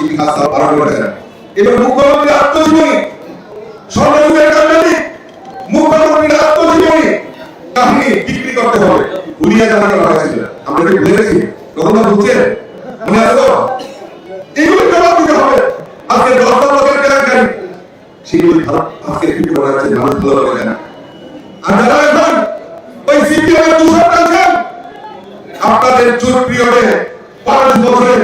ইতিহাস পালন করেছেন। এবার মুখ্যমন্ত্রী আত্মজীবনী, স্বর্ণযুগের কাহিনী, মুখ্যমন্ত্রীর আত্মজীবনী কাহিনী বিক্রি করতে হবে, ভুলিয়ে জানা করা হয়েছিল। আমরা কি ভুলে গেছি? কথা বুঝছেন? মনে আছে তো? এগুলো জবাব দিতে হবে। আজকে দশটার কেলেঙ্কারি, সেগুলি আজকে বিক্রি করা হচ্ছে, মানুষ ভালো করে জানা। আর যারা এখন ওই সিপিএমের দূষণ করছেন, আপনাদের জোট পিরিয়ডে 5 বছরে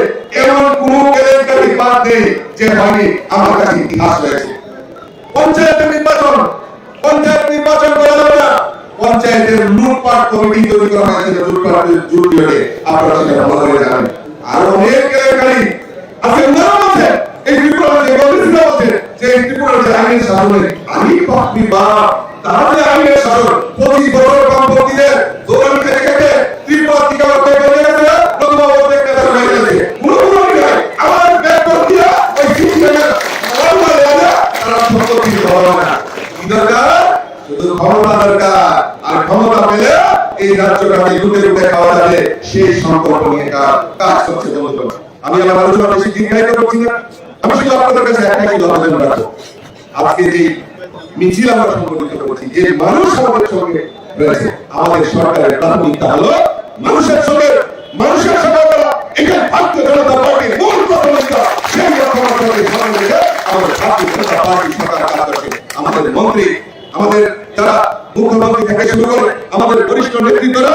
এমন কোন কেলেঙ্কারি বাদ নেই যে হয়নি। আমার কাছে ইতিহাস রয়েছে। পঞ্চায়েত নির্বাচন করা যাবে না, পঞ্চায়েতের লুটপাট কমিটি তৈরি করা হয়েছিল লুটপাটের জোট পিরিয়ডে, আপনারা সেটা ভালো করে জানেন। আর অনেক কেলেঙ্কারি আজকে উদাহরণ আছে। এই ত্রিপুরা যে গবেষণা আছে যে ত্রিপুরা যে আইনের শাসনে আমি পাপি বা তারা যে আইনের শাসন 25 বছর বামপন্থীদের দোকান থেকে কেটে ত্রিপুরা টিকা করে গেছে, লম্বা বলতে কেটে হয়ে গেছে। পুরোপুরি নয়, আমার বেতন দিয়া ওই সিস্টেমের লম্বা রাজা তারা সম্পত্তি দেওয়া না। কি দরকার? শুধু ক্ষমতা দরকার। আর ক্ষমতা পেলে এই রাজ্যটাকে লুটে লুটে খাওয়া যাবে, সেই সংকল্প নিয়ে কাজ করছে বলতো। আমি আমার আলোচনা বেশি দীর্ঘায়িত করছি না, আমি শুধু আপনাদের কাছে একটাই উদাহরণ রাখবো। আজকে যে মিছিল আমরা সংগঠিত করছি, যে মানুষ আমাদের সঙ্গে রয়েছে, আমাদের সরকারের প্রাথমিকতা হলো মানুষের সঙ্গে মানুষের সেবা করা। এটা ভারতীয় জনতা পার্টির মূল প্রাথমিকতা। সেই প্রাথমিকতাকে সামনে রেখে আমাদের ভারতীয় জনতা পার্টি সরকার কাজ করছে। আমাদের মন্ত্রী, আমাদের যারা মুখ্যমন্ত্রী থেকে শুরু করে আমাদের বরিষ্ঠ নেতৃত্বরা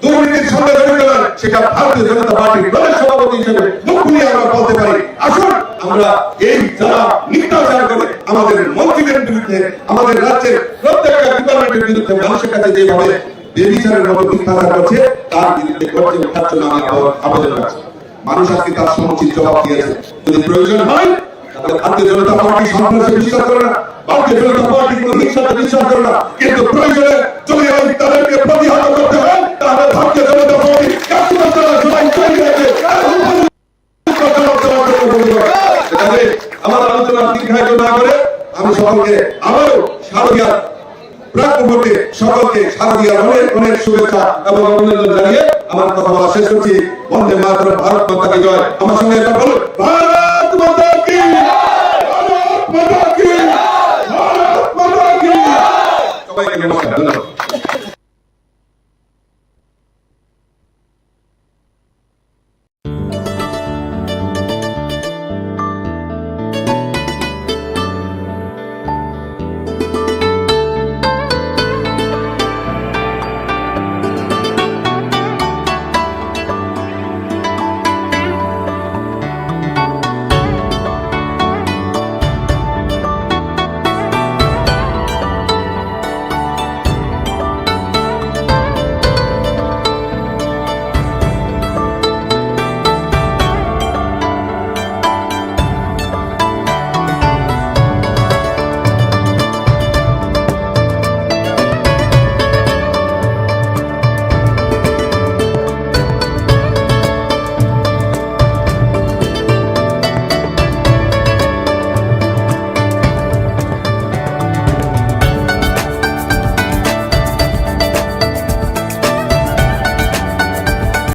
দুর্নীতির সঙ্গে জড়িত নয়, সেটা ভারতীয় জনতা পার্টির প্রদেশ সভাপতি হিসেবে মুখ খুলে আমরা বলতে পারি। আসুন আমরা এই যারা মিথ্যাচার করে আমাদের মন্ত্রীদের বিরুদ্ধে, আমাদের রাজ্যের প্রত্যেকটা ডিপার্টমেন্টের বিরুদ্ধে মানুষের কাছে যেভাবে বেবিচারের মতো মিথ্যাচার করছে, তার বিরুদ্ধে করতে ওঠার জন্য আমি আবেদন রাখছি। মানুষ আজকে তার সমুচিত জবাব দিয়েছে। যদি প্রয়োজন হয় তাহলে ভারতীয় জনতা পার্টি সন্ত্রাসে বিশ্বাস করে না, ভারতীয় জনতা পার্টি কোনো হিংসাতে বিশ্বাস করে না, কিন্তু প্রয়োজনে যদি তাদেরকে প্রতিহত করতে হয় তাহলে ভারতীয় জনতা পার্টি আমার আলোচনা দীর্ঘায়িত না করে আমি সকলকে আবারও শারদীয়ার প্রাক মুহূর্তে সকলকে শারদীয়ার অনেক অনেক শুভেচ্ছা এবং অভিনন্দন জানিয়ে আমার কথা বলা শেষ করছি। বন্দে মাতরম, ভারত মাতা কি জয়। আমার সঙ্গে এটা বলুন, ভারত মাতা কি, ভারত মাতা কি, ভারত মাতা কি। সবাইকে নমস্কার, ধন্যবাদ।